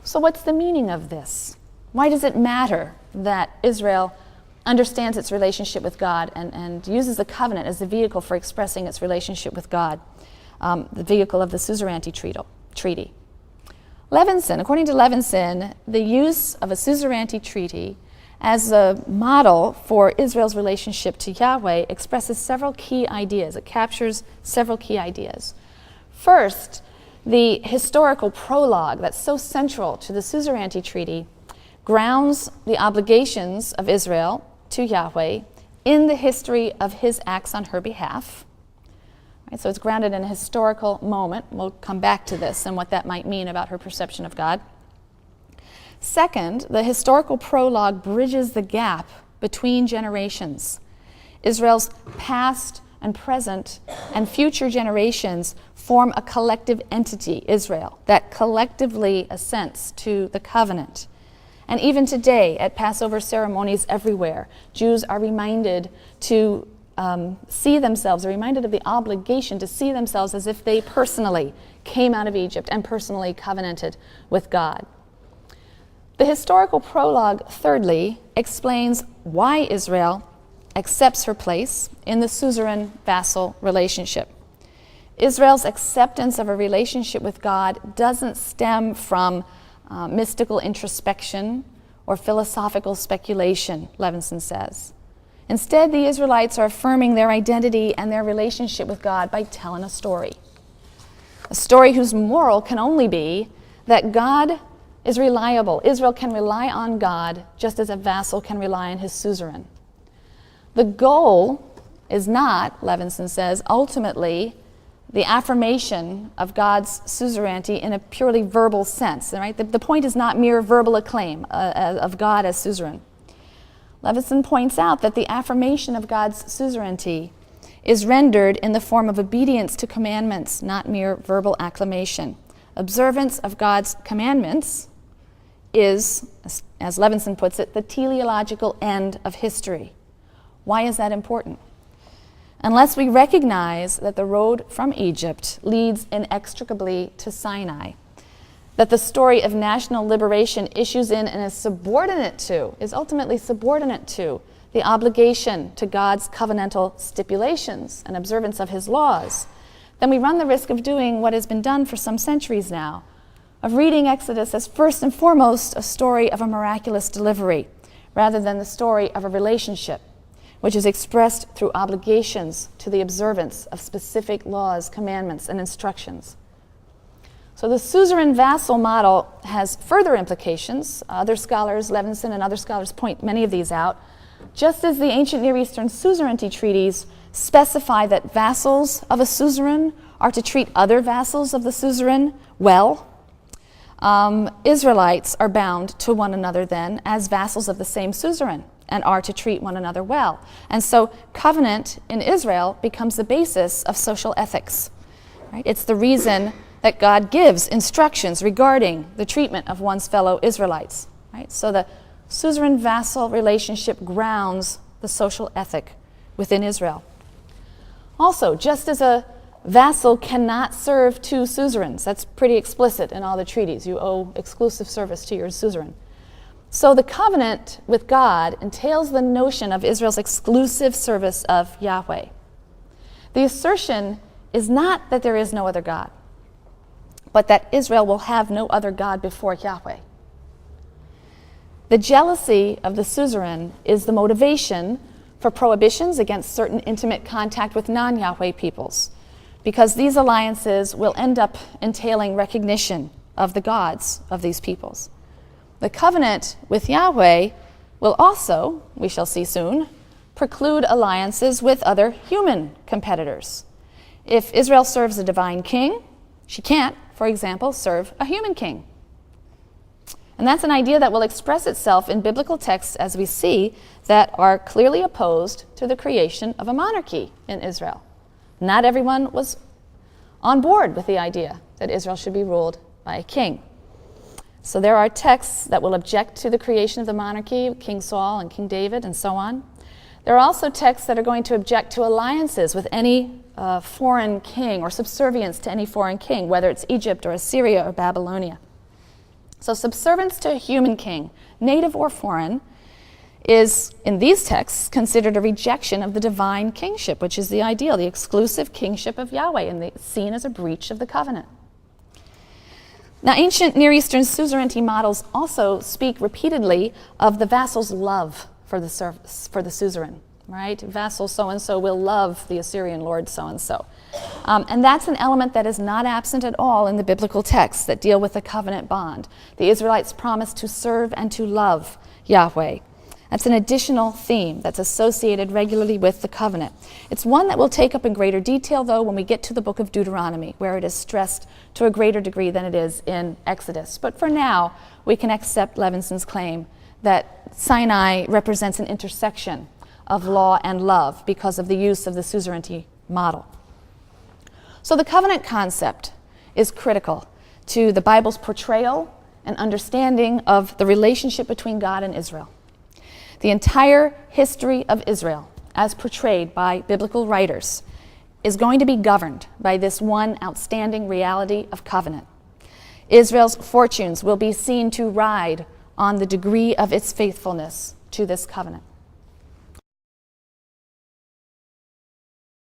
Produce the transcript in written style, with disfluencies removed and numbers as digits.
So what's the meaning of this? Why does it matter that Israel understands its relationship with God and uses the covenant as the vehicle for expressing its relationship with God, the vehicle of the suzerainty treaty? Levenson, according to Levenson, the use of a suzerainty treaty as a model for Israel's relationship to Yahweh expresses several key ideas. It captures several key ideas. First, the historical prologue that's so central to the suzerainty treaty grounds the obligations of Israel to Yahweh in the history of his acts on her behalf. Right, so it's grounded in a historical moment. We'll come back to this and what that might mean about her perception of God. Second, the historical prologue bridges the gap between generations. Israel's past and present and future generations form a collective entity, Israel, that collectively assents to the covenant. And even today, at Passover ceremonies everywhere, Jews are reminded to see themselves, are reminded of the obligation to see themselves as if they personally came out of Egypt and personally covenanted with God. The historical prologue, thirdly, explains why Israel accepts her place in the suzerain-vassal relationship. Israel's acceptance of a relationship with God doesn't stem from mystical introspection or philosophical speculation, Levenson says. Instead, the Israelites are affirming their identity and their relationship with God by telling a story whose moral can only be that God is reliable. Israel can rely on God just as a vassal can rely on his suzerain. The goal is not, Levenson says, ultimately the affirmation of God's suzerainty in a purely verbal sense. Right? The point is not mere verbal acclaim of God as suzerain. Levenson points out that the affirmation of God's suzerainty is rendered in the form of obedience to commandments, not mere verbal acclamation. Observance of God's commandments is, as Levenson puts it, the teleological end of history. Why is that important? Unless we recognize that the road from Egypt leads inextricably to Sinai, that the story of national liberation issues in and is ultimately subordinate to the obligation to God's covenantal stipulations and observance of his laws, then we run the risk of doing what has been done for some centuries now, of reading Exodus as first and foremost a story of a miraculous delivery, rather than the story of a relationship, which is expressed through obligations to the observance of specific laws, commandments, and instructions. So the suzerain-vassal model has further implications. Other scholars, Levenson and other scholars, point many of these out. Just as the ancient Near Eastern suzerainty treaties specify that vassals of a suzerain are to treat other vassals of the suzerain well, Israelites are bound to one another then as vassals of the same suzerain and are to treat one another well. And so covenant in Israel becomes the basis of social ethics. Right? It's the reason that God gives instructions regarding the treatment of one's fellow Israelites. Right? So the suzerain-vassal relationship grounds the social ethic within Israel. Also, just as a vassal cannot serve two suzerains, that's pretty explicit in all the treaties. You owe exclusive service to your suzerain. So the covenant with God entails the notion of Israel's exclusive service of Yahweh. The assertion is not that there is no other God, but that Israel will have no other God before Yahweh. The jealousy of the suzerain is the motivation for prohibitions against certain intimate contact with non-Yahweh peoples, because these alliances will end up entailing recognition of the gods of these peoples. The covenant with Yahweh will also, we shall see soon, preclude alliances with other human competitors. If Israel serves a divine king, she can't, for example, serve a human king. And that's an idea that will express itself in biblical texts, as we see, that are clearly opposed to the creation of a monarchy in Israel. Not everyone was on board with the idea that Israel should be ruled by a king. So there are texts that will object to the creation of the monarchy, King Saul and King David and so on. There are also texts that are going to object to alliances with any foreign king or subservience to any foreign king, whether it's Egypt or Assyria or Babylonia. So subservience to a human king, native or foreign, is, in these texts, considered a rejection of the divine kingship, which is the ideal, the exclusive kingship of Yahweh, and seen as a breach of the covenant. Now, ancient Near Eastern suzerainty models also speak repeatedly of the vassal's love for the suzerain, right? Vassal so-and-so will love the Assyrian lord so-and-so. And that's an element that is not absent at all in the biblical texts that deal with the covenant bond. The Israelites promise to serve and to love Yahweh. That's an additional theme that's associated regularly with the covenant. It's one that we'll take up in greater detail, though, when we get to the book of Deuteronomy, where it is stressed to a greater degree than it is in Exodus. But for now, we can accept Levenson's claim that Sinai represents an intersection of law and love because of the use of the suzerainty model. So the covenant concept is critical to the Bible's portrayal and understanding of the relationship between God and Israel. The entire history of Israel, as portrayed by biblical writers, is going to be governed by this one outstanding reality of covenant. Israel's fortunes will be seen to ride on the degree of its faithfulness to this covenant.